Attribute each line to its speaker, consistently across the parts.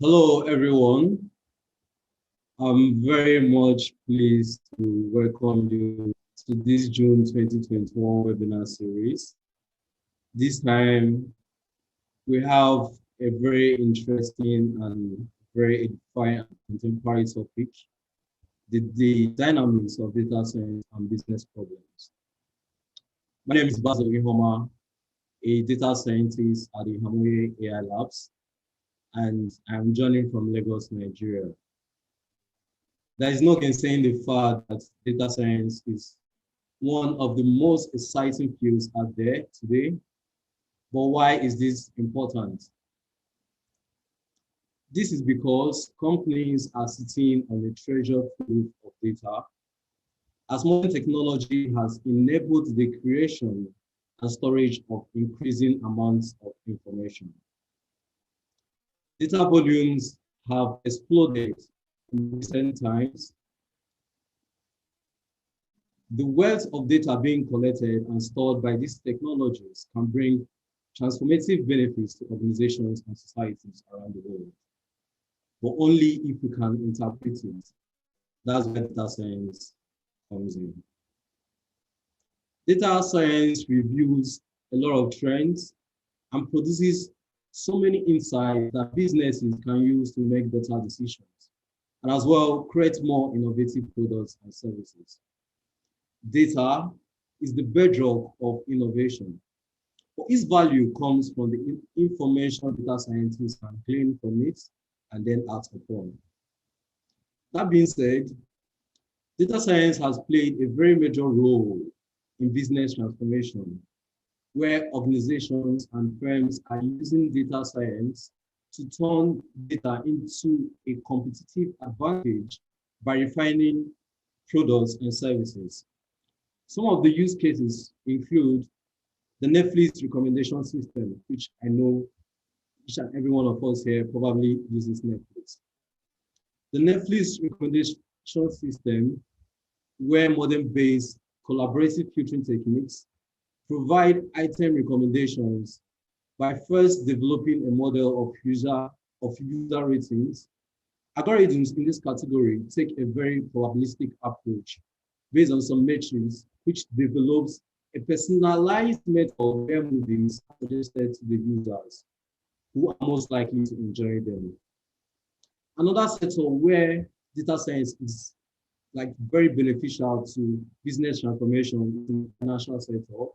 Speaker 1: Hello, everyone. I'm very much pleased to welcome you to this June 2021 webinar series. This time, we have a very interesting and very edifying and contemporary topic, the dynamics of data science and business problems. My name is Basil Ihoma, a data scientist at the Hamoye AI Labs, and I'm joining from Lagos, Nigeria. There is no gainsaying the fact that data science is one of the most exciting fields out there today. But why is this important? This is because companies are sitting on a treasure trove of data, as modern technology has enabled the creation and storage of increasing amounts of information. Data volumes have exploded in recent times. The wealth of data being collected and stored by these technologies can bring transformative benefits to organizations and societies around the world, but only if we can interpret it. That's where data science comes in. Data science reviews a lot of trends and produces so many insights that businesses can use to make better decisions, and as well create more innovative products and services. Data is the bedrock of innovation. But its value comes from the information data scientists can glean from it and then act upon. That being said, data science has played a very major role in business transformation, where organizations and firms are using data science to turn data into a competitive advantage by refining products and services. Some of the use cases include the Netflix recommendation system, which I know each and every one of us here probably uses Netflix. The Netflix recommendation system, where modern-based collaborative filtering techniques provide item recommendations by first developing a model of user ratings. Algorithms in this category take a very probabilistic approach based on some metrics, which develops a personalized method where movies are suggested to the users who are most likely to enjoy them. Another sector where data science is like very beneficial to business transformation in the financial sector,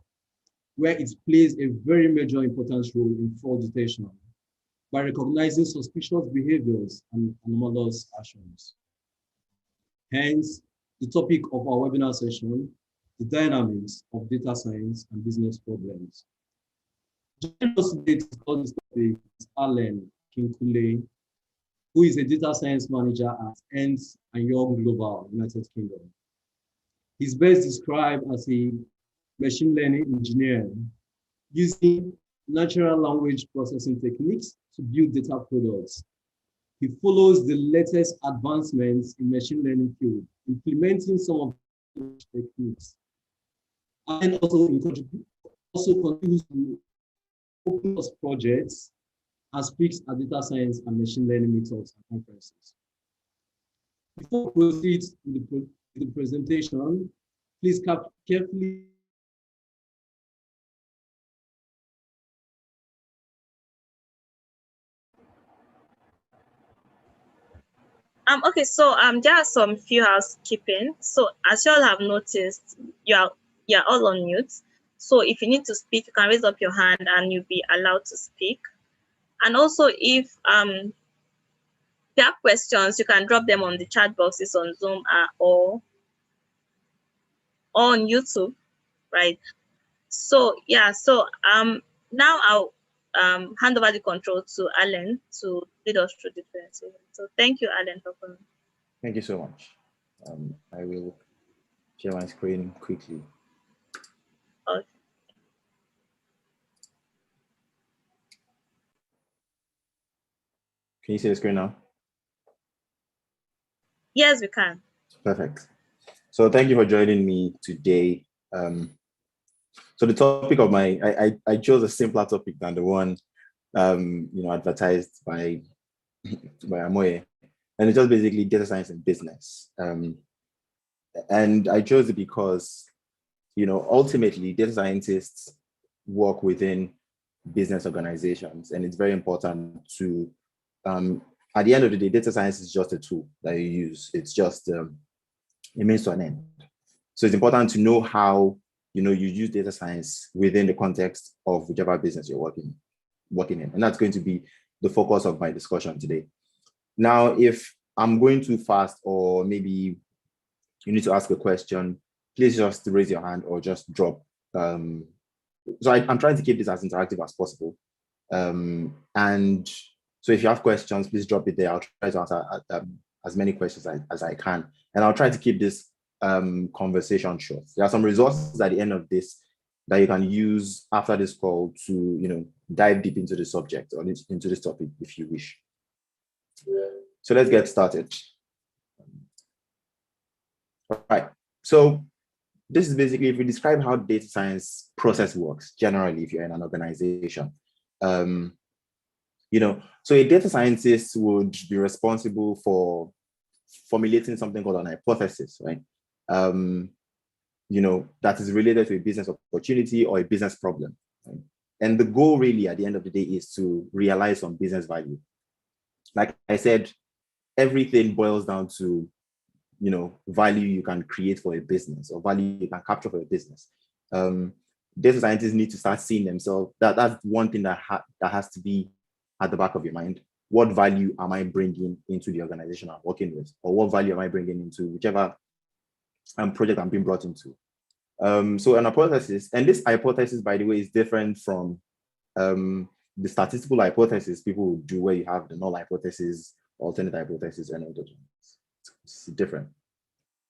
Speaker 1: where it plays a very major importance role in fraud detection by recognizing suspicious behaviors and anomalous actions. Hence, the topic of our webinar session, the dynamics of data science and business problems. Joining us today to discuss this topic is Alan Kinkule, who is a data science manager at Ernst & Young Global, United Kingdom. He's best described as a machine learning engineer using natural language processing techniques to build data products. He follows the latest advancements in machine learning field, implementing some of the techniques. And also contributes to open source projects and speaks at data science and machine learning meetups and conferences. Before we proceed with the presentation, please carefully
Speaker 2: Okay, so there are some few housekeeping. So as you all have noticed, you're all on mute. So if you need to speak, you can raise up your hand and you'll be allowed to speak. And also if there are questions, you can drop them on the chat boxes on Zoom or on YouTube, right? So yeah, so now I'll hand over the control to Alan to lead us through the presentation. So thank you, Alan, for coming.
Speaker 3: Thank you so much. I will share my screen quickly.
Speaker 2: Okay.
Speaker 3: Can you see the screen now?
Speaker 2: Yes, we can.
Speaker 3: Perfect. So thank you for joining me today. So the topic of I chose a simpler topic than the one advertised by by Hamoye, and it's just basically data science and business. And I chose it because, ultimately data scientists work within business organizations, and it's very important to, at the end of the day, data science is just a tool that you use. It's just a means to an end. So it's important to know how, you use data science within the context of whichever business you're working in. And that's going to be the focus of my discussion today. Now, if I'm going too fast, or maybe you need to ask a question, please just raise your hand or just drop. So I'm trying to keep this as interactive as possible. And so if you have questions, please drop it there. I'll try to answer as many questions as I can. And I'll try to keep this conversation short. There are some resources at the end of this that you can use after this call to, dive deep into the subject or into this topic if you wish. So let's get started. All right. So this is basically, if we describe how data science process works, generally, if you're in an organization, so a data scientist would be responsible for formulating something called an hypothesis, right? That is related to a business opportunity or a business problem. Right? And the goal really at the end of the day is to realize some business value. Like I said, everything boils down to, value you can create for a business or value you can capture for a business. Data scientists need to start seeing themselves. That's one thing that has to be at the back of your mind. What value am I bringing into the organization I'm working with? Or what value am I bringing into whichever project I'm being brought into? So an hypothesis, and this hypothesis, by the way, is different from the statistical hypothesis people would do, where you have the null hypothesis, alternate hypothesis, and all those ones. It's different,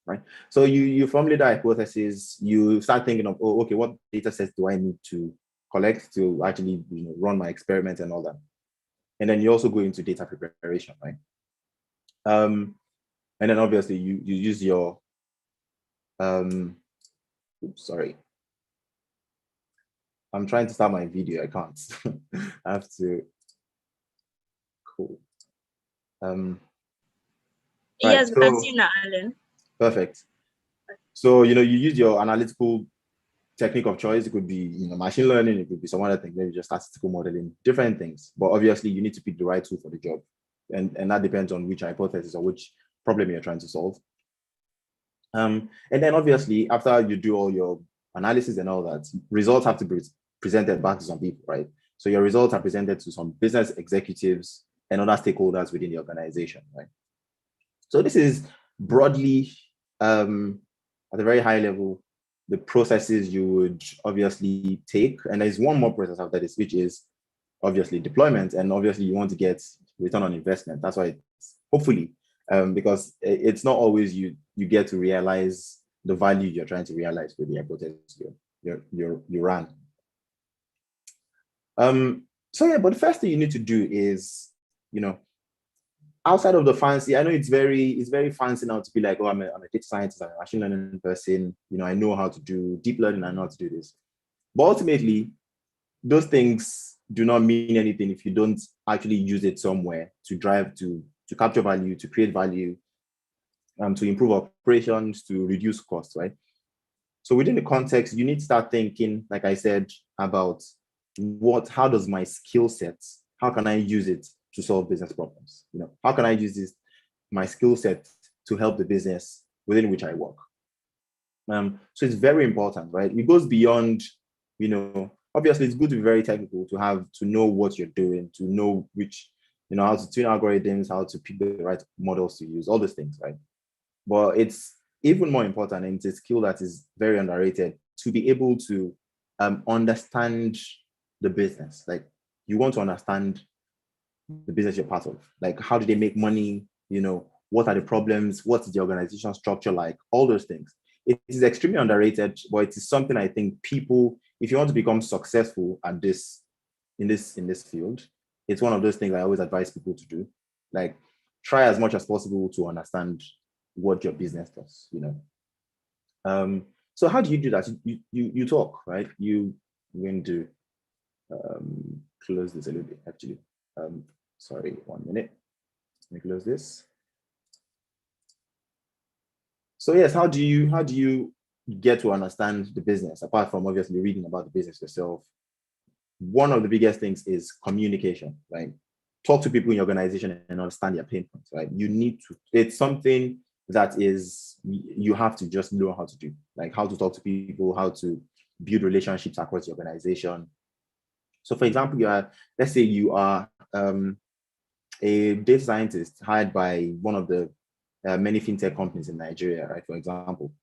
Speaker 3: right? So you formulate the hypothesis, you start thinking of, oh, okay, what data sets do I need to collect to actually run my experiment and all that? And then you also go into data preparation, right? And then obviously you use your, sorry. I'm trying to start my video, I can't. I have to, cool.
Speaker 2: Yes,
Speaker 3: right,
Speaker 2: we can see now, Alan.
Speaker 3: Perfect. So, you use your analytical technique of choice. It could be, machine learning, it could be some other thing, maybe just statistical modeling, different things. But obviously you need to pick the right tool for the job. And that depends on which hypothesis or which problem you're trying to solve. And then obviously, after you do all your analysis and all that, results have to be presented back to some people, right? So your results are presented to some business executives and other stakeholders within the organization, right? So this is broadly, at a very high level, the processes you would obviously take. And there's one more process after this, which is obviously deployment. And obviously you want to get return on investment. That's why it's hopefully, because it's not always you get to realize the value you're trying to realize with the hypothesis you ran. So yeah, but the first thing you need to do is, outside of the fancy, I know it's very fancy now to be like, oh, I'm a data scientist, I'm a machine learning person, I know how to do deep learning, I know how to do this. But ultimately, those things do not mean anything if you don't actually use it somewhere to drive, to capture value, to create value, to improve operations, to reduce costs, right? So within the context, you need to start thinking, like I said, about how does my skill sets, how can I use it to solve business problems? How can I use my skill set to help the business within which I work? So it's very important, right? It goes beyond, obviously it's good to be very technical, to know what you're doing, to know which, how to tune algorithms, how to pick the right models to use, all those things, right? But it's even more important, and it's a skill that is very underrated, to be able to understand the business. Like, you want to understand the business you're part of. Like, how do they make money? What are the problems? What's the organization structure like? All those things. It is extremely underrated, but it is something I think people, if you want to become successful at this, in this field, it's one of those things I always advise people to do. Like, try as much as possible to understand what your business does, So how do you do that? You talk, right? You're going to close this a little bit, actually. Sorry, 1 minute. Let me close this. So yes, how do you get to understand the business apart from obviously reading about the business yourself? One of the biggest things is communication, right? Talk to people in your organization and understand their pain points, right? You need to, it's something that is, you have to just know how to do, like how to talk to people, how to build relationships across the organization. So for example, let's say you are a data scientist hired by one of the many fintech companies in Nigeria, right, for example.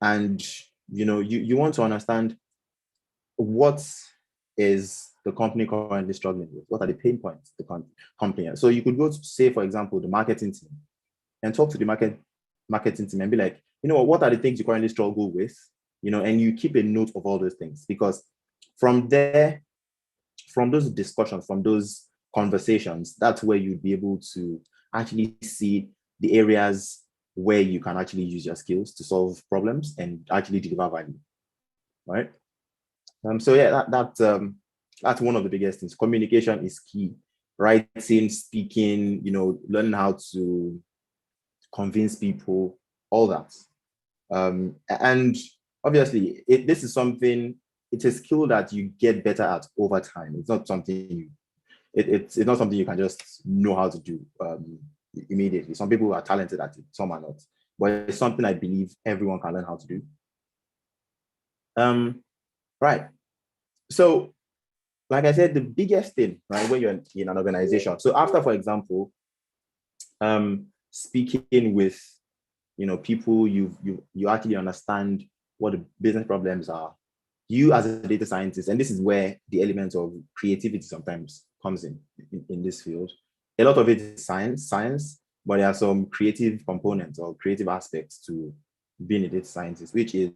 Speaker 3: And you want to understand what is the company currently struggling with? What are the pain points the company has? So you could go to, say, for example, the marketing team and talk to the marketing team and be like, what are the things you currently struggle with? And you keep a note of all those things, because from there, from those discussions, from those conversations, that's where you'd be able to actually see the areas where you can actually use your skills to solve problems and actually deliver value, right? So yeah, that's one of the biggest things. Communication is key. Writing, speaking, learning how to convince people, all that. And obviously, this is something, it's a skill that you get better at over time. It's not something it's not something you can just know how to do immediately. Some people are talented at it, some are not. But it's something I believe everyone can learn how to do. Right. So, like I said, the biggest thing, right, when you're in an organization. So after, for example, speaking with people, you actually understand what the business problems are. You as a data scientist, and this is where the element of creativity sometimes comes in this field. A lot of it is science, but there are some creative components or creative aspects to being a data scientist, which is,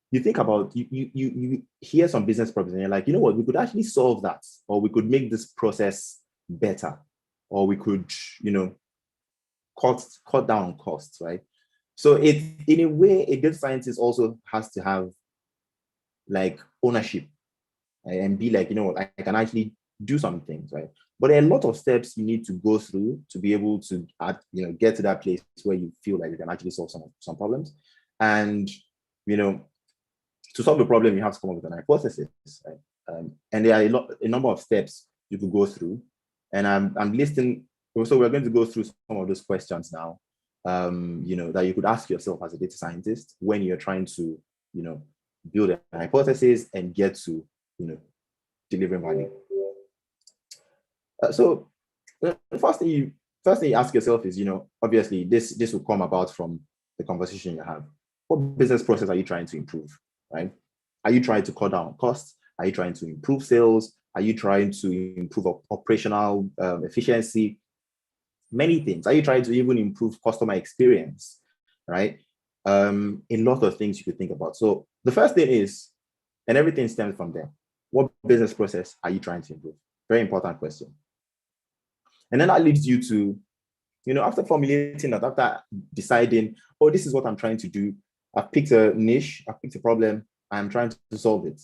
Speaker 3: you think about, you hear some business problems and you're like, what, we could actually solve that, or we could make this process better, or we could, cut down on costs, right? So in a way, a data scientist also has to have like ownership, right? And be like, I can actually do some things, right? But there are a lot of steps you need to go through to be able to get to that place where you feel like you can actually solve some problems. And to solve the problem, you have to come up with an hypothesis, right? And there are a number of steps you could go through. And I'm listing, so we're going to go through some of those questions now, that you could ask yourself as a data scientist when you're trying to, build a hypothesis and get to, delivering value. So the first thing you ask yourself is, obviously this will come about from the conversation you have. What business process are you trying to improve, right? Are you trying to cut down costs? Are you trying to improve sales? Are you trying to improve operational efficiency? Many things. Are you trying to even improve customer experience, right? A lot of things you could think about. So the first thing is, and everything stems from there, what business process are you trying to improve? Very important question. And then that leads you to, after formulating that, after deciding, oh, this is what I'm trying to do, I've picked a niche, I've picked a problem, I'm trying to solve it.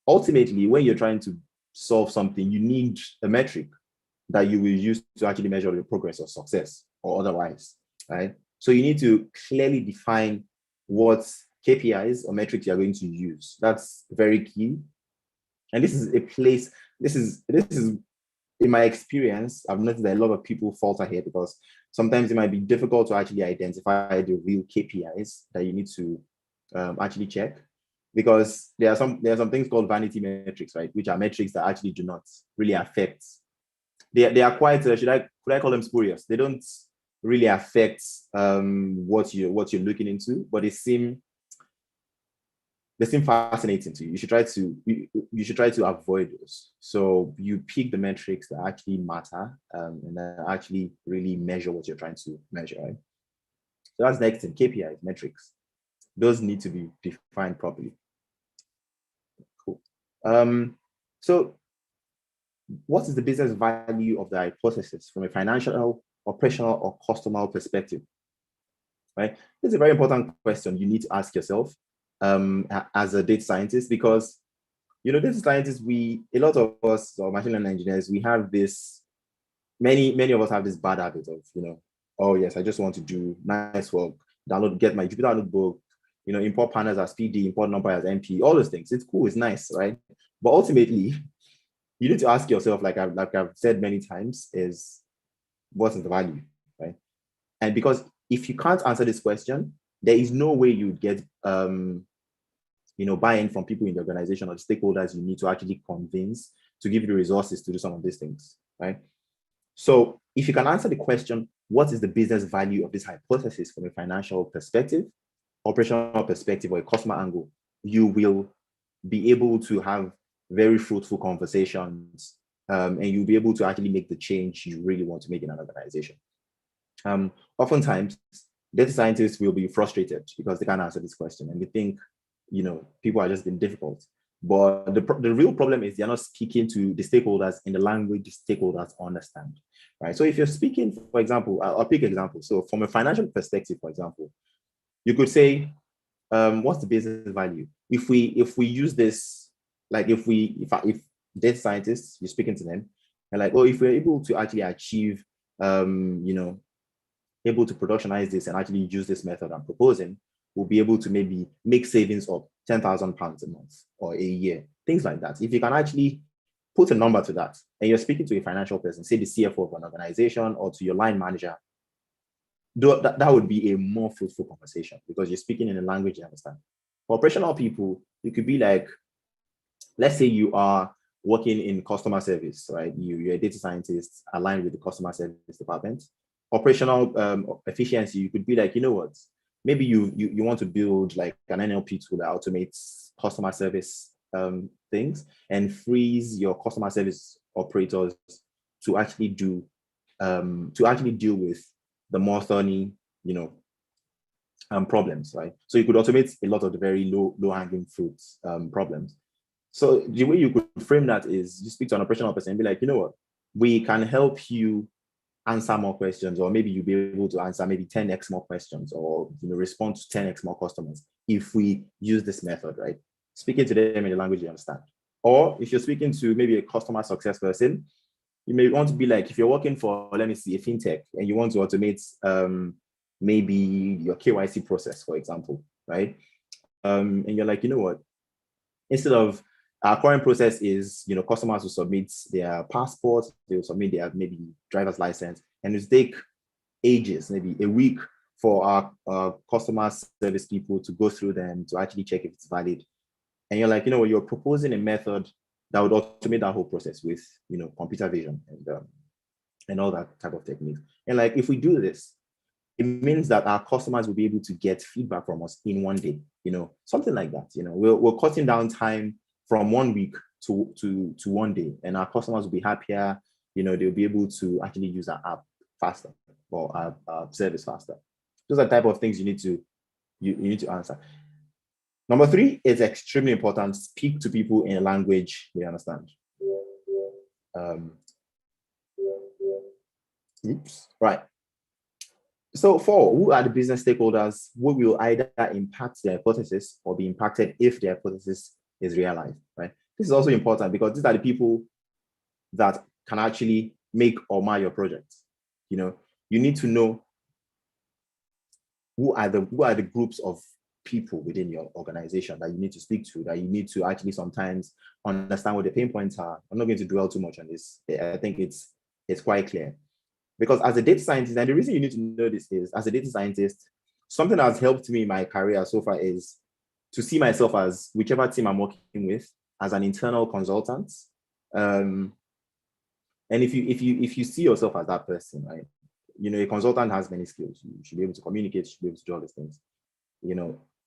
Speaker 3: Ultimately, when you're trying to solve something, you need a metric that you will use to actually measure your progress or success or otherwise, right? So you need to clearly define what KPIs or metrics you're going to use. That's very key. And this is a place, this is in my experience, I've noticed that a lot of people falter here because sometimes it might be difficult to actually identify the real KPIs that you need to actually check, because there are some things called vanity metrics, right? Which are metrics that actually do not really affect. They are quite, could I call them spurious? They don't really affect what you're looking into, but they seem fascinating to you. You should try to avoid those. So you pick the metrics that actually matter and that actually really measure what you're trying to measure, right? So that's the next thing, KPIs, metrics. Those need to be defined properly. Cool. So what is the business value of the hypothesis from a financial, operational, or customer perspective, right? This is a very important question you need to ask yourself as a data scientist, because data scientists, a lot of us, or machine learning engineers, we have this many of us have this bad habit of, oh yes, I just want to do nice work, get my Jupyter notebook, import panels as PD, import number as MP, all those things. It's cool, it's nice, right? But ultimately, you need to ask yourself, like I've said many times, is what is the value, right? And because if you can't answer this question, there is no way you get buy-in from people in the organization or the stakeholders you need to actually convince to give you the resources to do some of these things, right? So if you can answer the question, what is the business value of this hypothesis from a financial perspective, operational perspective, or a customer angle, you will be able to have very fruitful conversations, and you'll be able to actually make the change you really want to make in an organization. Oftentimes, data scientists will be frustrated because they can't answer this question, and they think, people are just being difficult. But the real problem is they're not speaking to the stakeholders in the language the stakeholders understand, right? So if you're speaking, for example, I'll pick an example. So from a financial perspective, for example, you could say, what's the business value? If we use this, like if data scientists, you're speaking to them, and like, oh, if we're able to actually achieve, able to productionize this and actually use this method I'm proposing, we'll be able to maybe make savings of £10,000 a month or a year, things like that. If you can actually put a number to that, and you're speaking to a financial person, say the CFO of an organization or to your line manager, that would be a more fruitful conversation because you're speaking in a language you understand. For operational people, you could be like, let's say you are working in customer service, right? You're a data scientist aligned with the customer service department. Operational efficiency, you could be like, what? Maybe you want to build like an NLP tool that automates customer service things and frees your customer service operators to actually deal with the more thorny, problems, right? So you could automate a lot of the very low-hanging fruits problems. So the way you could frame that is you speak to an operational person and be like, what? We can help you answer more questions, or maybe you'll be able to answer maybe 10x more questions, or respond to 10x more customers if we use this method, right? Speaking to them in the language you understand. Or if you're speaking to maybe a customer success person, you may want to be like, if you're working for, let me see, a fintech, and you want to automate maybe your KYC process, for example, right? And you're like, what? Instead of our current process is, customers will submit their passport, they will submit their maybe driver's license, and it'll take ages, maybe a week for our customer service people to go through them to actually check if it's valid. And you're like, you're proposing a method that would automate that whole process with, computer vision and all that type of techniques. And like, if we do this, it means that our customers will be able to get feedback from us in one day, something like that. We're cutting down time from 1 week to 1 day, and our customers will be happier. They'll be able to actually use our app faster or our service faster. Those are the type of things you need to answer. Number 3 is extremely important. Speak to people in a language they understand. Right. So 4, who are the business stakeholders who will either impact the hypothesis or be impacted if the hypothesis is realized, right? This is also important because these are the people that can actually make or mar your project. You need to know who are the groups of people within your organization that you need to speak to, that you need to actually sometimes understand what the pain points are. I'm not going to dwell too much on this. I think it's quite clear. Because as a data scientist, and the reason you need to know this is, as a data scientist, something that has helped me in my career so far is to see myself as whichever team I'm working with as an internal consultant. And if you see yourself as that person, right? A consultant has many skills. You should be able to communicate, you should be able to do all these things.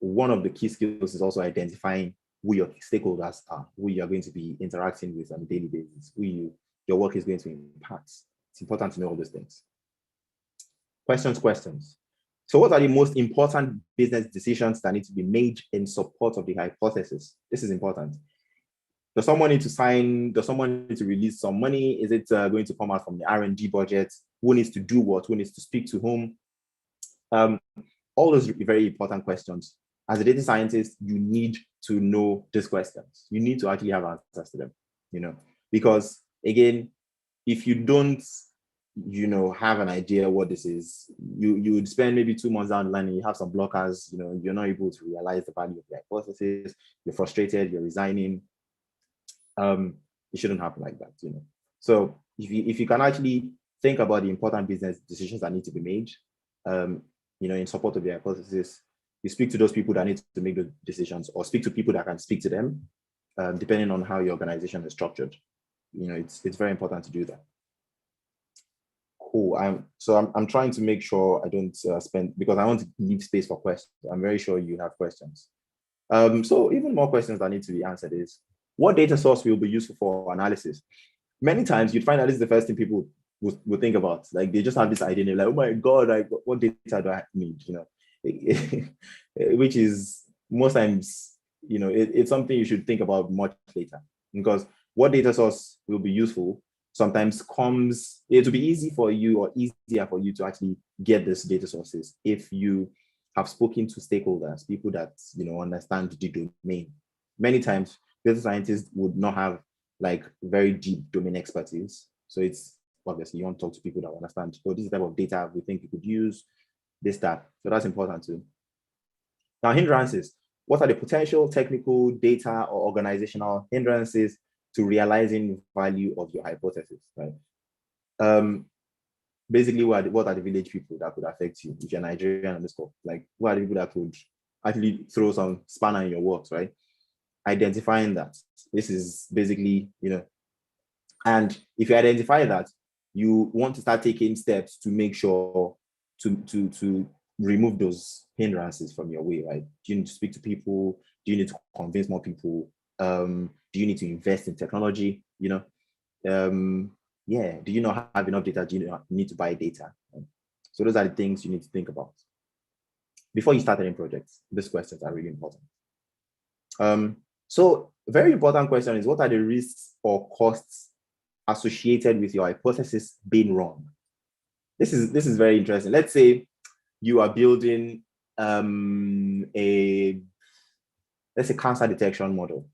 Speaker 3: One of the key skills is also identifying who your stakeholders are, who you are going to be interacting with on a daily basis, who your work is going to impact. It's important to know all those things. Questions. So what are the most important business decisions that need to be made in support of the hypothesis? This is important. Does someone need to sign? Does someone need to release some money? Is it going to come out from the R&D budget? Who needs to do what? Who needs to speak to whom? All those very important questions. As a data scientist, you need to know these questions. You need to actually have answers to them, because again, if you don't have an idea what this is. You would spend maybe 2 months down the line and you have some blockers, you're not able to realize the value of the hypothesis, you're frustrated, you're resigning. It shouldn't happen like that, So if you can actually think about the important business decisions that need to be made, in support of the hypothesis, you speak to those people that need to make those decisions, or speak to people that can speak to them, depending on how your organization is structured. It's very important to do that. Cool. I'm trying to make sure I don't spend, because I want to leave space for questions. I'm very sure you have questions. So even more questions that need to be answered is, what data source will be useful for analysis? Many times you'd find that this is the first thing people would think about. Like, they just have this idea, like, oh my God, like, what data do I need? Which is most times, it's something you should think about much later, because what data source will be useful sometimes it will be easy for you, or easier for you, to actually get these data sources if you have spoken to stakeholders, people that understand the domain. Many times data scientists would not have like very deep domain expertise, so it's obviously you want to talk to people that understand, so this is the type of data we think you could use, this, that. So that's important too. Now, hindrances. What are the potential technical, data, or organizational hindrances to realizing value of your hypothesis, right? Basically, what are the village people that could affect you if you're Nigerian on this call? Like, what are the people that could actually throw some spanner in your works, right? Identifying that. This is basically, and if you identify that, you want to start taking steps to make sure to remove those hindrances from your way, right? Do you need to speak to people? Do you need to convince more people? Do you need to invest in technology? Do you not have enough data? Do you need to buy data? So those are the things you need to think about before you start any projects. These questions are really important. So a very important question is, what are the risks or costs associated with your hypothesis being wrong? This is very interesting. Let's say you are building let's say cancer detection model,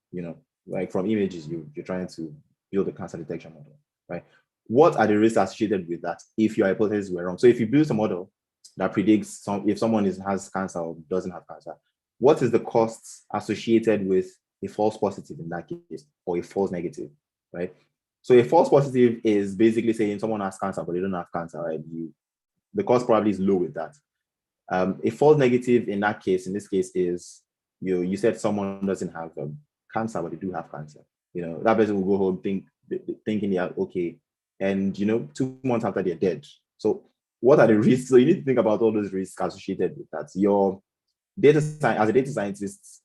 Speaker 3: like from images, you're trying to build a cancer detection model, right? What are the risks associated with that if your hypothesis were wrong? So if you build a model that predicts if someone has cancer or doesn't have cancer, what is the costs associated with a false positive in that case, or a false negative, right? So a false positive is basically saying someone has cancer, but they don't have cancer, right? The cost probably is low with that. A false negative in this case is, you said someone doesn't have cancer, but they do have cancer. That person will go home thinking they are okay, and 2 months after they're dead. So what are the risks? So you need to think about all those risks associated with that. Your as a data scientist,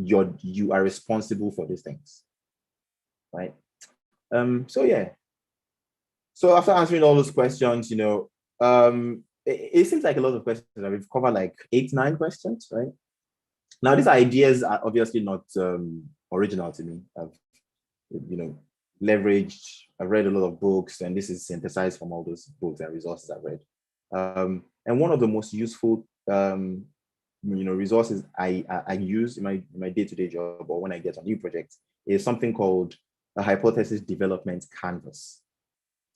Speaker 3: you are responsible for these things, right? So yeah. So after answering all those questions, it seems like a lot of questions. We've covered like 8-9 questions, right? Now, these ideas are obviously not original to me. I've read a lot of books, and this is synthesized from all those books and resources I've read. And one of the most useful resources I use in my day-to-day job, or when I get on new projects, is something called a hypothesis development canvas,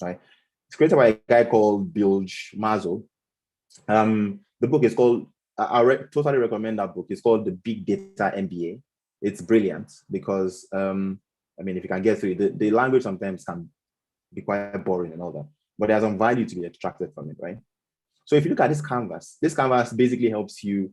Speaker 3: right? It's created by a guy called Bilge Mazo. The book is called, totally recommend that book. It's called The Big Data MBA. It's brilliant because, if you can get through it, the language sometimes can be quite boring and all that, but there's some value to be extracted from it, right? So if you look at this canvas basically helps you.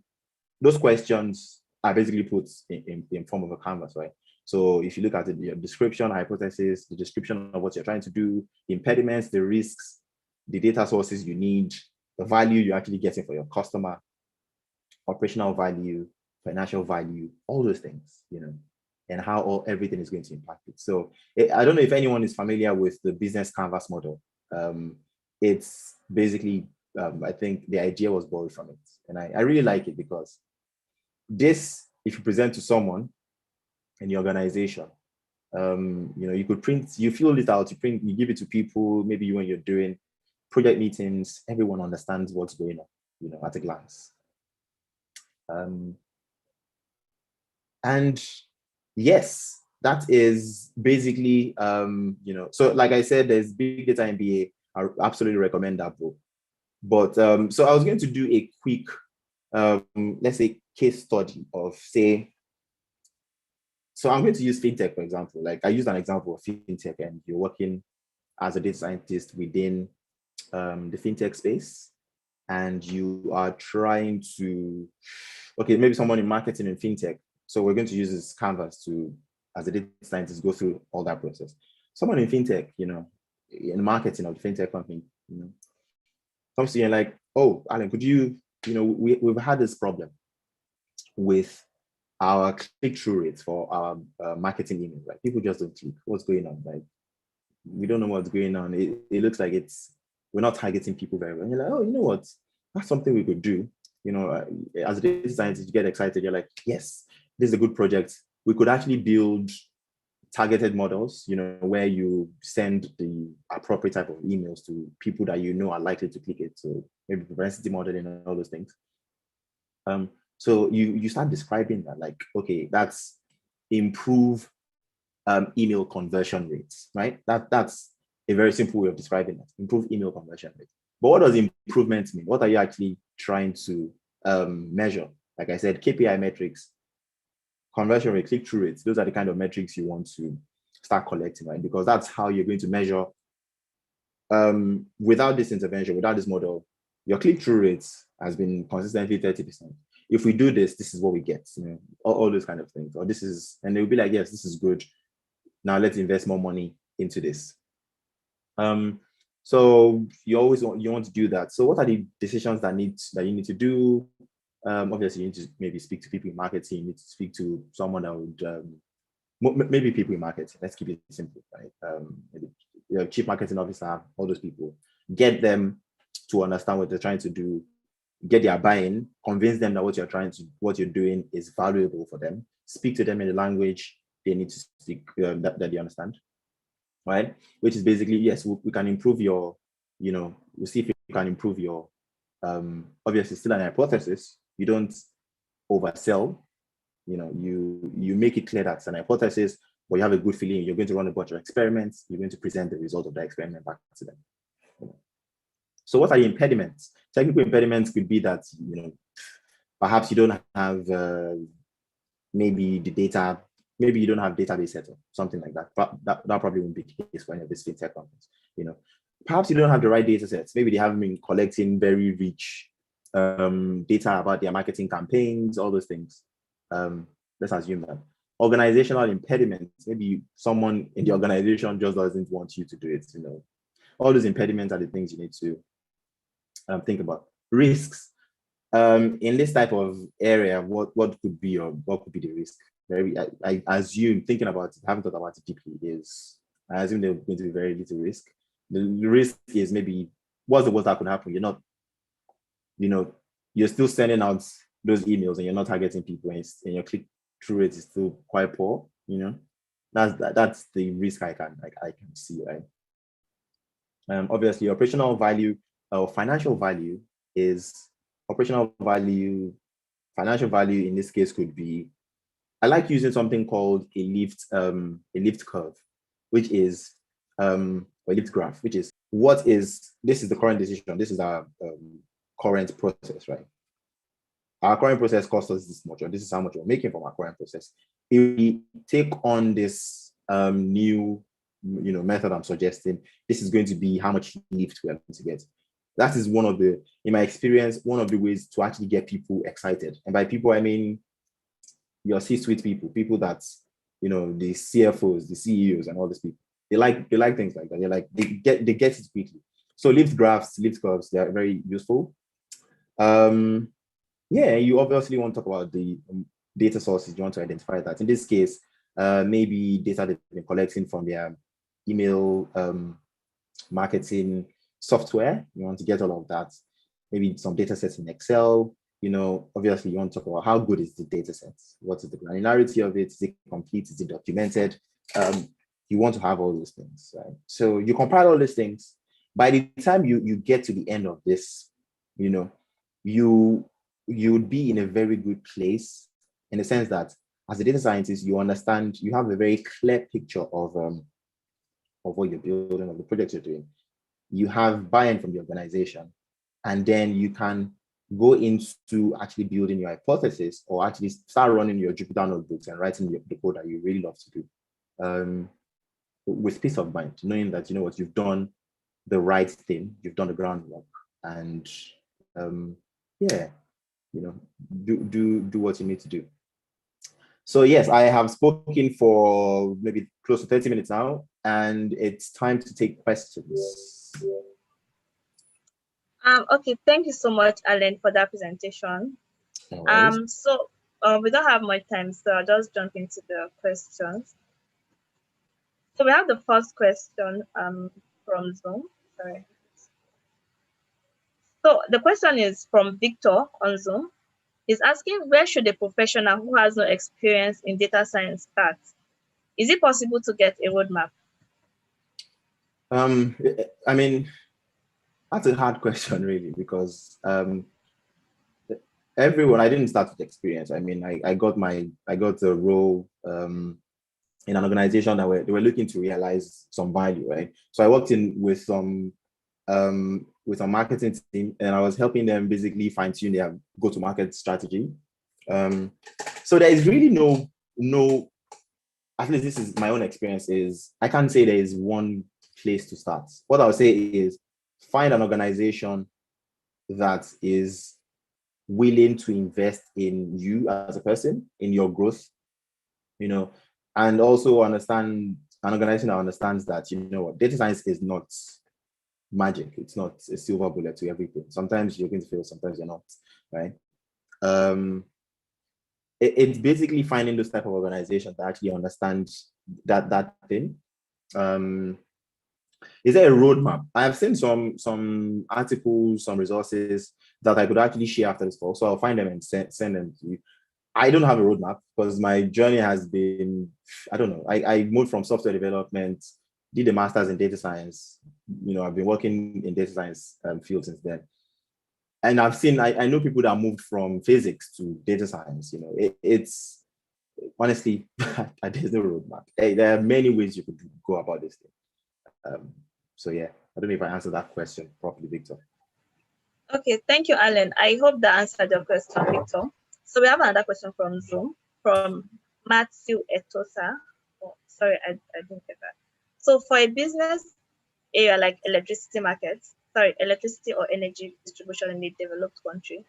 Speaker 3: Those questions are basically put in form of a canvas, right? So if you look at it, your description, hypothesis, the description of what you're trying to do, the impediments, the risks, the data sources you need, the value you're actually getting for your customer, operational value, financial value, all those things, and how everything is going to impact it. So I don't know if anyone is familiar with the business canvas model. It's basically, I think the idea was borrowed from it. And I really like it because this, if you present to someone in your organization, you could print, you fill it out, you give it to people, maybe when you're doing project meetings, everyone understands what's going on, at a glance. And yes, that is basically, so like I said, there's Big Data MBA, I absolutely recommend that book. But so I was going to do a quick, let's say, case study of, say, so I'm going to use fintech, for example. Like I used an example of fintech, and you're working as a data scientist within the fintech space, and you are trying to, okay, maybe someone in marketing and fintech. So we're going to use this canvas to, as a data scientist, go through all that process. Someone in fintech, in marketing of the fintech company, comes to you and like, oh, Alan, could you, we've had this problem with our click-through rates for our marketing emails. Like people just don't click. What's going on? Like we don't know what's going on. It looks like we're not targeting people very well. And you're like, oh, you know what? That's something we could do. As a data scientist, you get excited. You're like, yes, this is a good project. We could actually build targeted models, where you send the appropriate type of emails to people that are likely to click it. So maybe propensity modeling and all those things. So you start describing that, like, okay, that's improve email conversion rates, right? That's a very simple way of describing that. Improve email conversion rate. But what does improvement mean? What are you actually trying to measure? Like I said, KPI metrics, conversion rate, click-through rates, those are the kind of metrics you want to start collecting, right? Because that's how you're going to measure, without this intervention, without this model, your click-through rates has been consistently 30%. If we do this, this is what we get, all those kind of things. Or this is, and they'll be like, yes, this is good. Now let's invest more money into this. So you want to do that. So what are the decisions that you need to do? Obviously, you need to maybe speak to people in marketing. You need to speak to someone that would, maybe people in marketing. Let's keep it simple, right? Maybe chief marketing officer, all those people. Get them to understand what they're trying to do. Get their buy-in. Convince them that what you're doing is valuable for them. Speak to them in the language they need to speak, that they understand, right? Which is basically, yes, we can improve your, we'll see if we can improve your, obviously still an hypothesis. You don't oversell, you make it clear that's an hypothesis, but you have a good feeling you're going to run a bunch of experiments, you're going to present the result of that experiment back to them. So what are the impediments? Technical impediments could be that, perhaps you don't have maybe the data, maybe you don't have database set up, something like that. But that probably won't be the case for any of these fintech companies. Perhaps you don't have the right data sets. Maybe they haven't been collecting very rich data about their marketing campaigns, all those things. Let's assume that. Organizational impediments, maybe someone in the organization just doesn't want you to do it. All those impediments are the things you need to think about. Risks. In this type of area, what could be the risk? I assume, thinking about it, haven't thought about it deeply, I assume there's going to be very little risk. The risk is maybe, what's the worst that could happen? You're not, you're still sending out those emails and you're not targeting people, and your click-through rate is still quite poor. That's the risk I can see, right? Obviously, operational value or financial value is operational value. Financial value in this case could be, I like using something called a lift curve, which is a lift graph, which is this is the current decision. This is our current process, right? Our current process costs us this much, or this is how much we're making from our current process. If we take on this new method I'm suggesting, this is going to be how much lift we are going to get. That is in my experience, one of the ways to actually get people excited. And by people, I mean your C-suite people that, the CFOs, the CEOs, and all these people. They like things like that. They get it quickly. So lift graphs, lift curves, they are very useful. You obviously want to talk about the data sources. You want to identify that. In this case, maybe data they've been collecting from their email marketing software. You want to get all of that. Maybe some data sets in Excel. Obviously you want to talk about how good is the data set? What is the granularity of it? Is it complete? Is it documented? You want to have all those things, right? So you compile all these things. By the time you get to the end of this, you would be in a very good place, in the sense that as a data scientist, you understand, you have a very clear picture of what you're building, of the project you're doing. you have buy-in from the organization, and then you can go into actually building your hypothesis or actually start running your Jupyter notebooks and writing the code that you really love to do, with peace of mind, knowing that, you know what, you've done the right thing, you've done the groundwork, and yeah, you know, do what you need to do. So yes, I have spoken for maybe close to 30 minutes now, and it's time to take questions.
Speaker 2: Okay, thank you so much, Alan, for that presentation. So we don't have much time, so I'll just jump into the questions. So we have the first question from Zoom. Sorry. So the question is from Victor on Zoom. He's asking, where should a professional who has no experience in data science start? Is it possible to get a roadmap?
Speaker 3: I mean, that's a hard question, really, because everyone, I didn't start with experience. I mean, I got a role in an organization that they were looking to realize some value, right? So I worked with some marketing team, and I was helping them basically fine-tune their go-to-market strategy. So there is really no, at least this is my own experience, is I can't say there is one place to start. What I would say is find an organization that is willing to invest in you as a person, in your growth, you know, and also understand an organization that understands that, you know what, data science is not magic. It's not a silver bullet to everything. Sometimes you're going to fail, sometimes you're not, right? It's basically finding those type of organizations that actually understand that thing. Is there a roadmap? I have seen some articles, some resources that I could actually share after this call. So I'll find them and send them to you. I don't have a roadmap because my journey has been, I don't know, I moved from software development, did a master's in data science. You know, I've been working in data science field since then. And I know people that moved from physics to data science. You know, it's honestly, there's no roadmap. There are many ways you could go about this thing. So yeah, I don't know if I answered that question properly, Victor.
Speaker 2: Okay, thank you, Alan. I hope that answered your question, Victor. So we have another question from Zoom, from Matthew Etosa. Oh, sorry, I didn't get that. So for a business area like electricity or energy distribution in a developed country,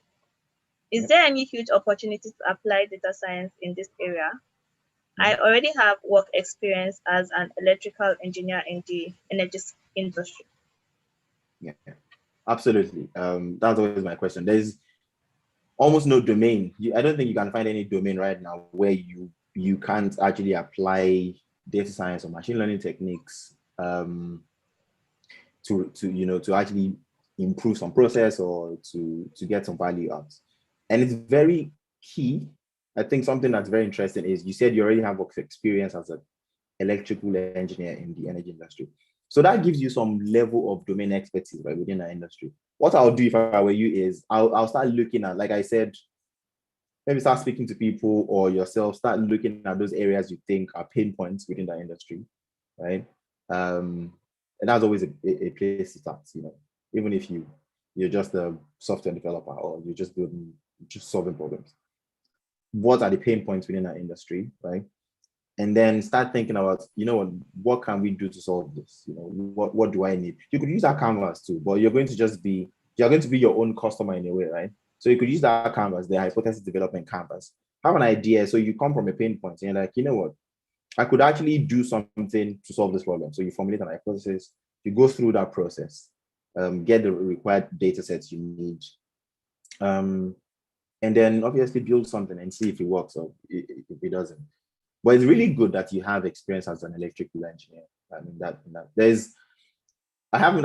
Speaker 2: is there any huge opportunity to apply data science in this area? I already have work experience as an electrical engineer in the energy industry.
Speaker 3: Yeah, absolutely. That's always my question. There's almost no domain. I don't think you can find any domain right now where you can't actually apply data science or machine learning techniques to actually improve some process or to get some value out. And it's very key. I think something that's very interesting is you said you already have work experience as an electrical engineer in the energy industry. So that gives you some level of domain expertise, right, within that industry. What I'll do if I were you is I'll start looking at, like I said, maybe start speaking to people or yourself, start looking at those areas you think are pain points within that industry, right? And that's always a place to start, you know, even if you're just a software developer or you're just solving problems. What are the pain points within that industry, right? And then start thinking about, you know, what can we do to solve this? You know, what do I need? You could use that canvas too, but you're going to be your own customer in a way, right? So you could use that canvas, the hypothesis development canvas, have an idea. So you come from a pain point and you're like, you know what, I could actually do something to solve this problem. So you formulate an hypothesis, you go through that process, get the required data sets you need, and then obviously build something and see if it works or if it doesn't. But it's really good that you have experience as an electrical engineer. I mean,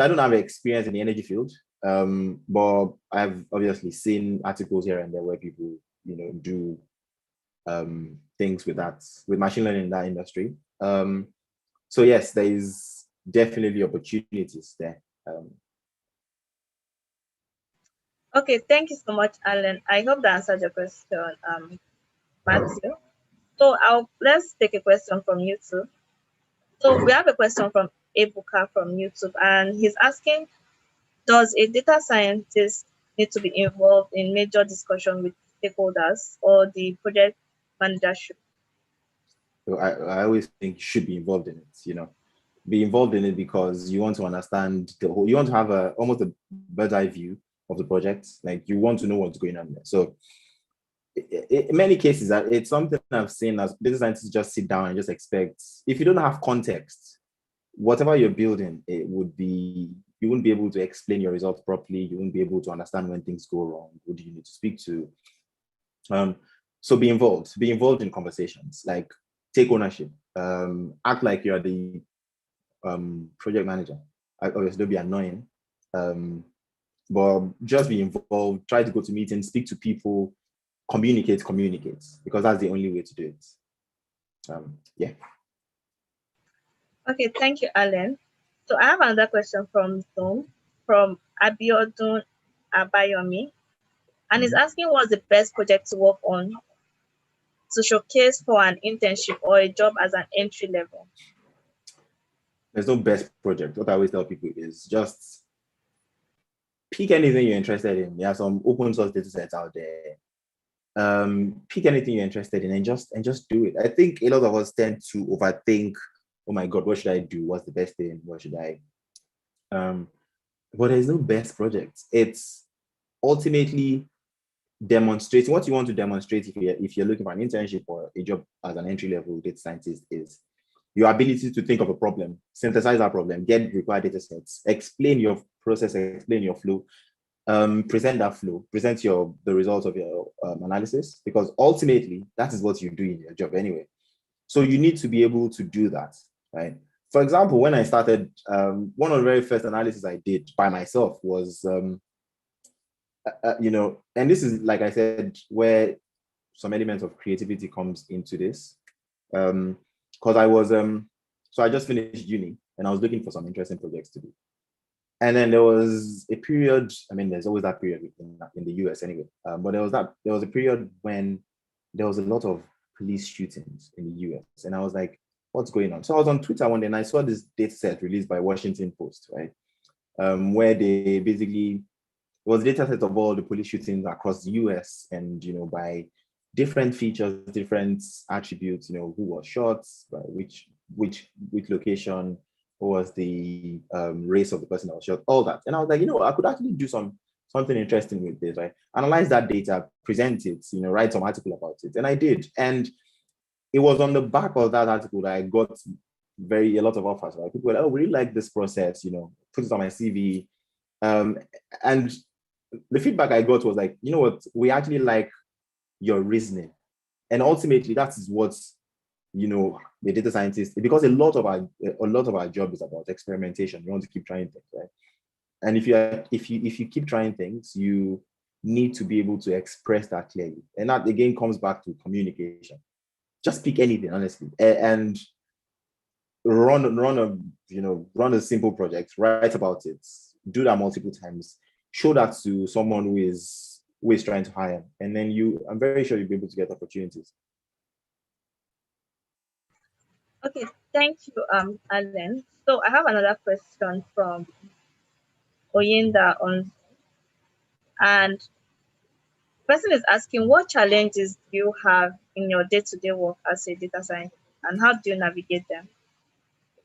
Speaker 3: I don't have experience in the energy field, but I've obviously seen articles here and there where people, you know, do things with machine learning in that industry. So yes, there is definitely opportunities there.
Speaker 2: Okay, thank you so much, Alan. I hope that answered your question, Matthew. So let's take a question from you too. So we have a question from Ebuka from YouTube, and he's asking, does a data scientist need to be involved in major discussion with stakeholders, or the project manager should?
Speaker 3: So I always think you should be involved in it, be involved in it because you want to understand you want to have almost a bird's eye view of the project. Like you want to know what's going on there. So in many cases, it's something I've seen as data scientists just sit down and just expect. If you don't have context, whatever you're building, you wouldn't be able to explain your results properly. You wouldn't be able to understand when things go wrong. Who do you need to speak to? So be involved in conversations, like take ownership, act like you're the project manager. Obviously, don't be annoying, but just be involved, try to go to meetings, speak to people, communicate, because that's the only way to do it. Yeah.
Speaker 2: Okay, thank you, Alan. So I have another question from Zoom, from Abiodun Abayomi, and he's asking, what's the best project to work on to showcase for an internship or a job as an entry level?
Speaker 3: There's no best project. What I always tell people is just pick anything you're interested in. There are some open source data sets out there. Pick anything you're interested in and just do it. I think a lot of us tend to overthink, oh my God, what should I do? What's the best thing? What should I? But there's no best project. It's ultimately demonstrating what you want to demonstrate if you're looking for an internship or a job as an entry-level data scientist is your ability to think of a problem, synthesize that problem, get required data sets, explain your process, explain your flow, present that flow, present the results of your analysis, because ultimately that is what you do in your job anyway. So you need to be able to do that, right? For example, when I started, one of the very first analysis I did by myself was, and this is, like I said, where some elements of creativity comes into this. Because I was, so I just finished uni and I was looking for some interesting projects to do. And then there was a period, I mean, there's always that period in the US anyway, but there was a period when there was a lot of police shootings in the US. And I was like, what's going on? So I was on Twitter one day and I saw this data set released by Washington Post, right? Where they basically, it was a data set of all the police shootings across the US and, by different features, different attributes, who was shot, by which location, what was the race of the person that was shot, all that. And I was like, I could actually do something interesting with this, right? Analyze that data, present it, write some article about it. And I did. And it was on the back of that article that I got a lot of offers, right? People were like, oh, we really like this process, put it on my CV. And the feedback I got was like, you know what, we actually like your reasoning. And ultimately that is what, the data scientist, because a lot of our job is about experimentation. You want to keep trying things, right? And if you keep trying things, you need to be able to express that clearly. And that again comes back to communication. Just pick anything, honestly, and run a simple project, write about it, do that multiple times, show that to someone who is trying to hire, and then I'm very sure you'll be able to get opportunities.
Speaker 2: Okay, thank you, Alan. So I have another question from Oyinda and the person is asking, what challenges do you have in your day-to-day work as a data scientist, and how do you navigate them?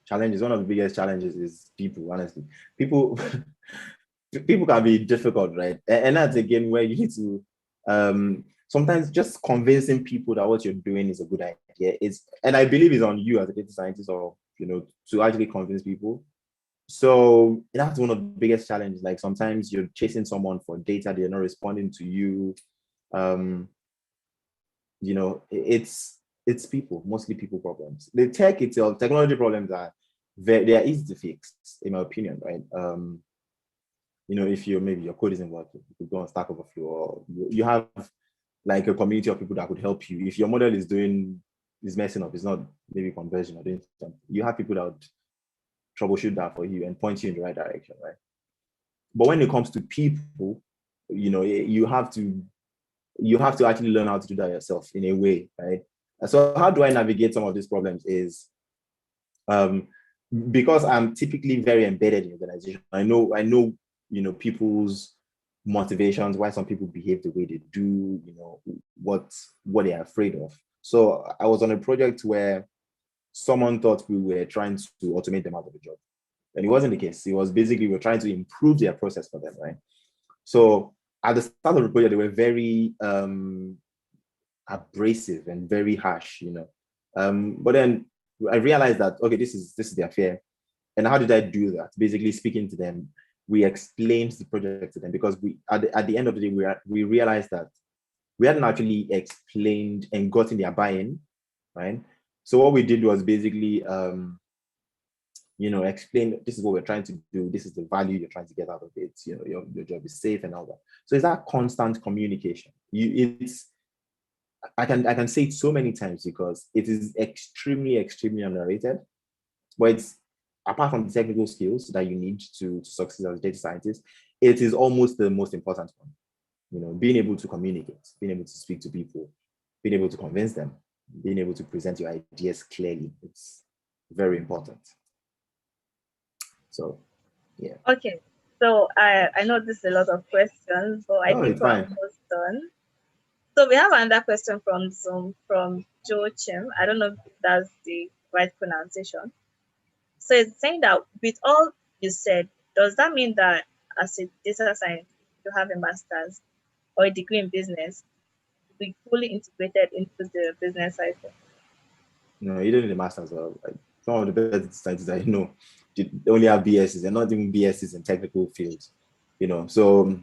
Speaker 3: Challenges. One of the biggest challenges is people, honestly. People can be difficult, right? And that's again where you need to sometimes just convincing people that what you're doing is a good idea. And I believe it's on you as a data scientist, or to actually convince people. So that's one of the biggest challenges. Like sometimes you're chasing someone for data, they're not responding to you. It's people, mostly people problems. The tech itself, technology problems they are easy to fix, in my opinion, right? If maybe your code isn't working, you could go on Stack Overflow, or you have like a community of people that could help you. If your model is messing up, it's not maybe conversion or doing something, you have people that would troubleshoot that for you and point you in the right direction, right? But when it comes to people, you have to actually learn how to do that yourself in a way, right? So how do I navigate some of these problems is because I'm typically very embedded in the organization. I know, people's motivations, why some people behave the way they do, what they're afraid of. So I was on a project where someone thought we were trying to automate them out of a job. And it wasn't the case. It was basically we're trying to improve their process for them, right? So at the start of the project, they were very abrasive and very harsh, But then I realized that, okay, this is their fear. And how did I do that? Basically speaking to them, we explained the project to them because we at the end of the day, we realized that we hadn't actually explained and gotten their buy-in, right? So what we did was basically explain this is what we're trying to do, this is the value you're trying to get out of it, your job is safe and all that. So it's that constant communication. I can say it so many times because it is extremely, extremely underrated. But it's apart from the technical skills that you need to succeed as a data scientist, it is almost the most important one. Being able to communicate, being able to speak to people, being able to convince them, being able to present your ideas clearly. It's very important. So, yeah.
Speaker 2: Okay. So I know this is a lot of questions, but I think we're almost done. So we have another question from Zoom from Joe Chim. I don't know if that's the right pronunciation. So it's saying that with all you said, does that mean that as a data scientist, you have a master's or a degree in business, be fully integrated into the business cycle?
Speaker 3: No, you don't need a master's. Some of the best scientists I know, they only have BSs. They're not even BSs in technical fields. So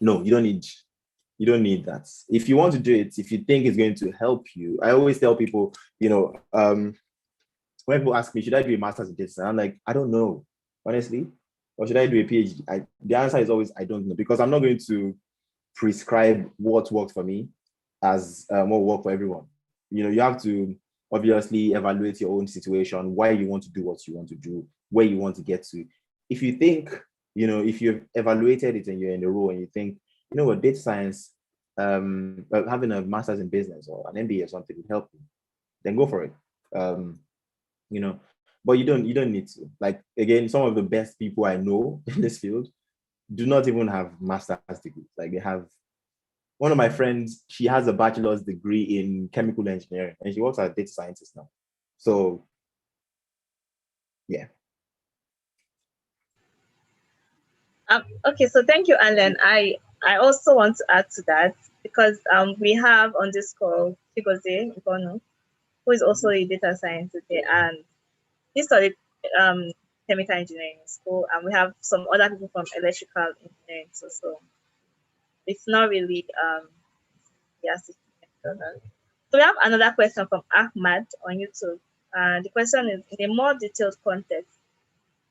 Speaker 3: no, you don't need that. If you want to do it, if you think it's going to help you, I always tell people, when people ask me, should I do a master's in data science? I'm like, I don't know, honestly. Or should I do a PhD? The answer is always, I don't know, because I'm not going to prescribe what worked for me as what worked for everyone. You have to obviously evaluate your own situation, why you want to do what you want to do, where you want to get to. If you think, if you've evaluated it and you're in the role and you think, what, data science, having a master's in business or an MBA or something would help you, then go for it. But you don't need to. Like, again, some of the best people I know in this field do not even have master's degrees. Like, they have one of my friends, she has a bachelor's degree in chemical engineering and she works as a data scientist now. So yeah.
Speaker 2: Okay, so thank you, Alan. I also want to add to that because we have on this call Chigozie Mpono, who is also a data scientist today, and he studied chemical engineering in school, and we have some other people from electrical engineering. So it's not really yes. So we have another question from Ahmad on YouTube. The question is, in a more detailed context,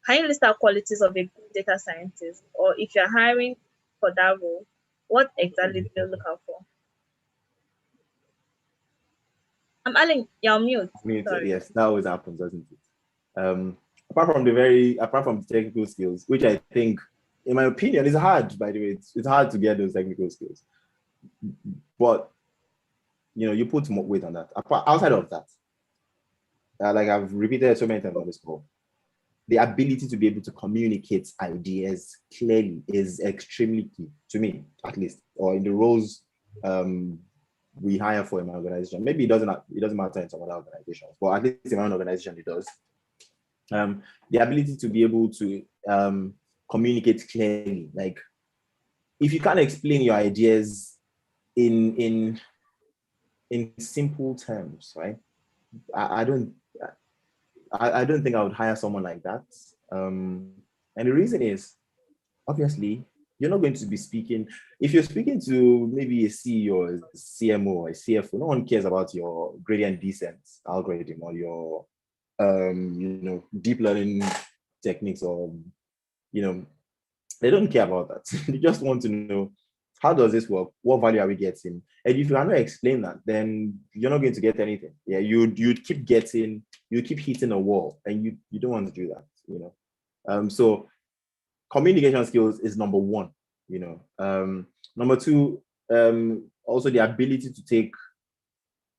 Speaker 2: can you list out qualities of a good data scientist? Or if you're hiring for that role, what exactly do you look out for? I'm Alan, you're on mute.
Speaker 3: Sorry. Yes, that always happens, doesn't it? Apart from the technical skills, which I think, in my opinion, is hard, by the way. It's hard to get those technical skills. But, you put more weight on that. Outside of that, like I've repeated so many times on this call, the ability to be able to communicate ideas clearly is extremely key, to me, at least, or in the roles we hire for in my organization. Maybe it doesn't matter in some other organizations, but at least in my own organization, it does. The ability to be able to communicate clearly. Like, if you can't explain your ideas in simple terms, right? I don't think I would hire someone like that. And the reason is, obviously, you're not going to be speaking. If you're speaking to maybe a CEO or a CMO or a CFO, no one cares about your gradient descent algorithm or your deep learning techniques, or they don't care about that. They just want to know, how does this work? What value are we getting? And if you cannot explain that, then you're not going to get anything. Yeah, you'd keep hitting a wall, and you don't want to do that. So communication skills is number one. Number two, also the ability to take,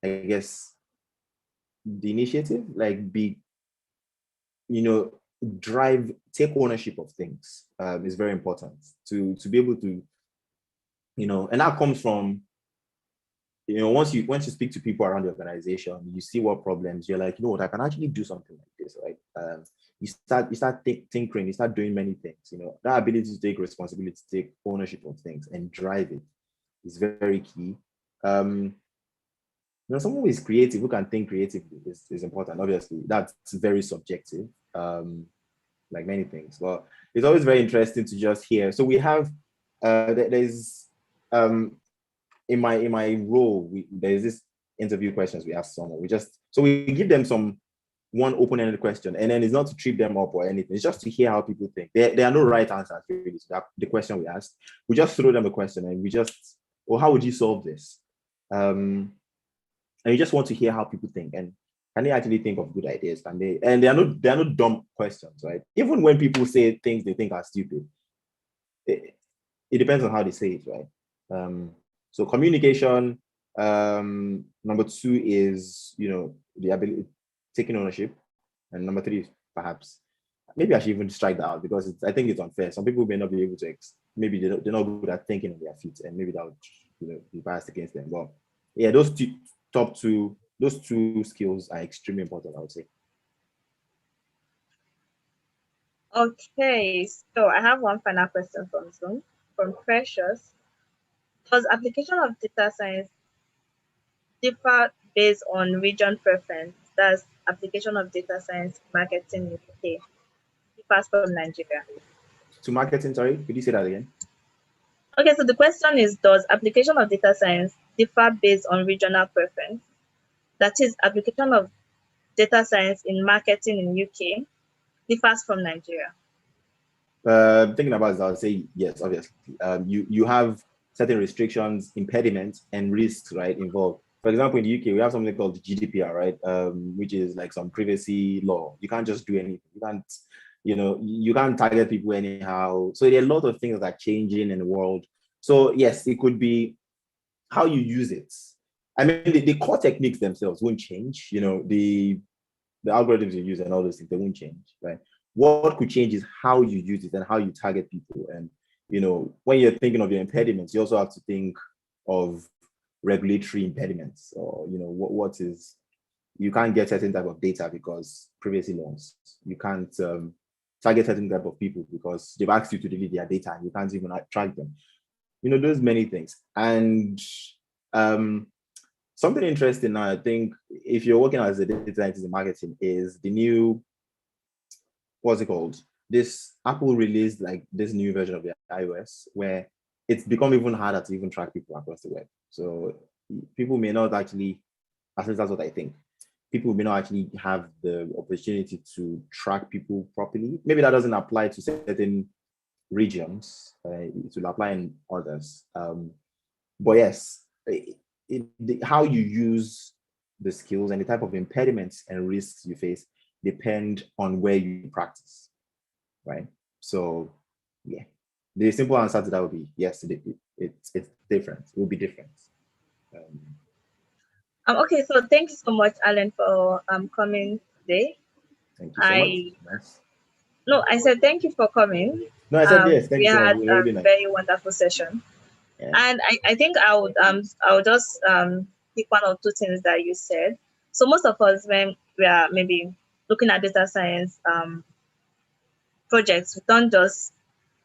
Speaker 3: I guess, the initiative, like be take ownership of things is very important to be able to, and that comes from, once you speak to people around the organization, you see what problems, you're like, what, I can actually do something like this, right? You start tinkering, you start doing many things, that ability to take responsibility, to take ownership of things and drive it is very key. Someone who is creative, who can think creatively is important. Obviously, that's very subjective, like many things, but it's always very interesting to just hear. So we have, there's, in my role, there's this interview questions we ask someone. We give them one open-ended question, and then it's not to trip them up or anything. It's just to hear how people think. There are no right answers really to the question we ask. We just throw them a question, and we just, how would you solve this? And you just want to hear how people think, and can they actually think of good ideas? And they are not dumb questions, right? Even when people say things they think are stupid, it depends on how they say it, right? So communication. Number 2 is, the ability, taking ownership, and number 3 is perhaps, maybe I should even strike that out because I think it's unfair. Some people may not be able to, maybe they're not good at thinking on their feet, and maybe that would, be biased against them. But yeah, those two skills are extremely important, I would say.
Speaker 2: Okay, so I have one final question from Zoom, from Precious. Does application of data science differ based on region preference? Does application of data science marketing in UK differs from Nigeria?
Speaker 3: To marketing, sorry, could you say that again?
Speaker 2: Okay, so the question is, does application of data science differ based on regional preference? That is, application of data science in marketing in UK differs from Nigeria.
Speaker 3: Thinking about it, I would say yes, obviously. You have certain restrictions, impediments, and risks, right, involved. For example, in the UK, we have something called the GDPR, right, which is like some privacy law. You can't just do anything. You can't target people anyhow. So there are a lot of things that are changing in the world. So yes, it could be how you use it. I mean, the core techniques themselves won't change. The algorithms you use and all those things, they won't change, right? What could change is how you use it and how you target people. And, when you're thinking of your impediments, you also have to think of regulatory impediments, or, what is, you can't get certain type of data because privacy laws. You can't target certain type of people because they've asked you to delete their data and you can't even track them. There's many things. And something interesting now, I think, if you're working as a data scientist in marketing, is the new, what's it called? This Apple released like this new version of the iOS where it's become even harder to even track people across the web. So people may not actually, at least that's what I think, people may not actually have the opportunity to track people properly. Maybe that doesn't apply to certain regions. It will apply in others. But yes, how you use the skills and the type of impediments and risks you face depend on where you practice, right? So yeah, the simple answer to that would be yes, it's different. It will be different.
Speaker 2: Okay, so thank you so much, Alan, for coming today.
Speaker 3: Thank you so much. Nice.
Speaker 2: No, I said thank you for coming.
Speaker 3: No, I said yes. Thank you so much.
Speaker 2: We had a very wonderful session. Yeah. And I think I would just pick one or two things that you said. So most of us, when we are maybe looking at data science projects,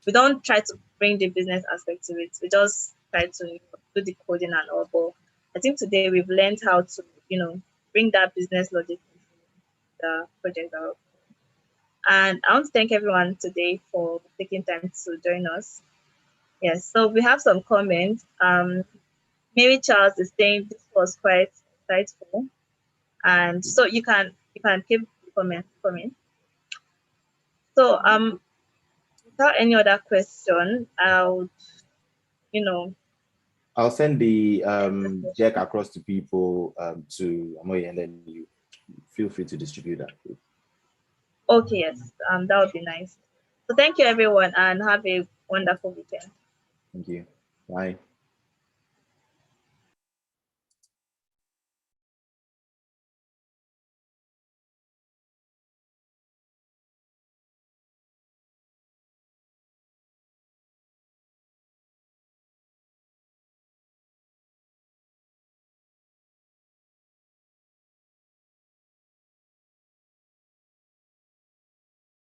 Speaker 2: we don't try to bring the business aspect to it. We just try to do the coding and all. But I think today we've learned how to, bring that business logic into the project. And I want to thank everyone today for taking time to join us. Yes, so we have some comments. Mary Charles is saying this was quite insightful, and so you can keep the comments coming. So without any other question, I'll
Speaker 3: send the deck across to people to Hamoye, and then you feel free to distribute that.
Speaker 2: Okay, yes, that would be nice. So thank you everyone, and have a wonderful weekend.
Speaker 3: Thank you. Bye.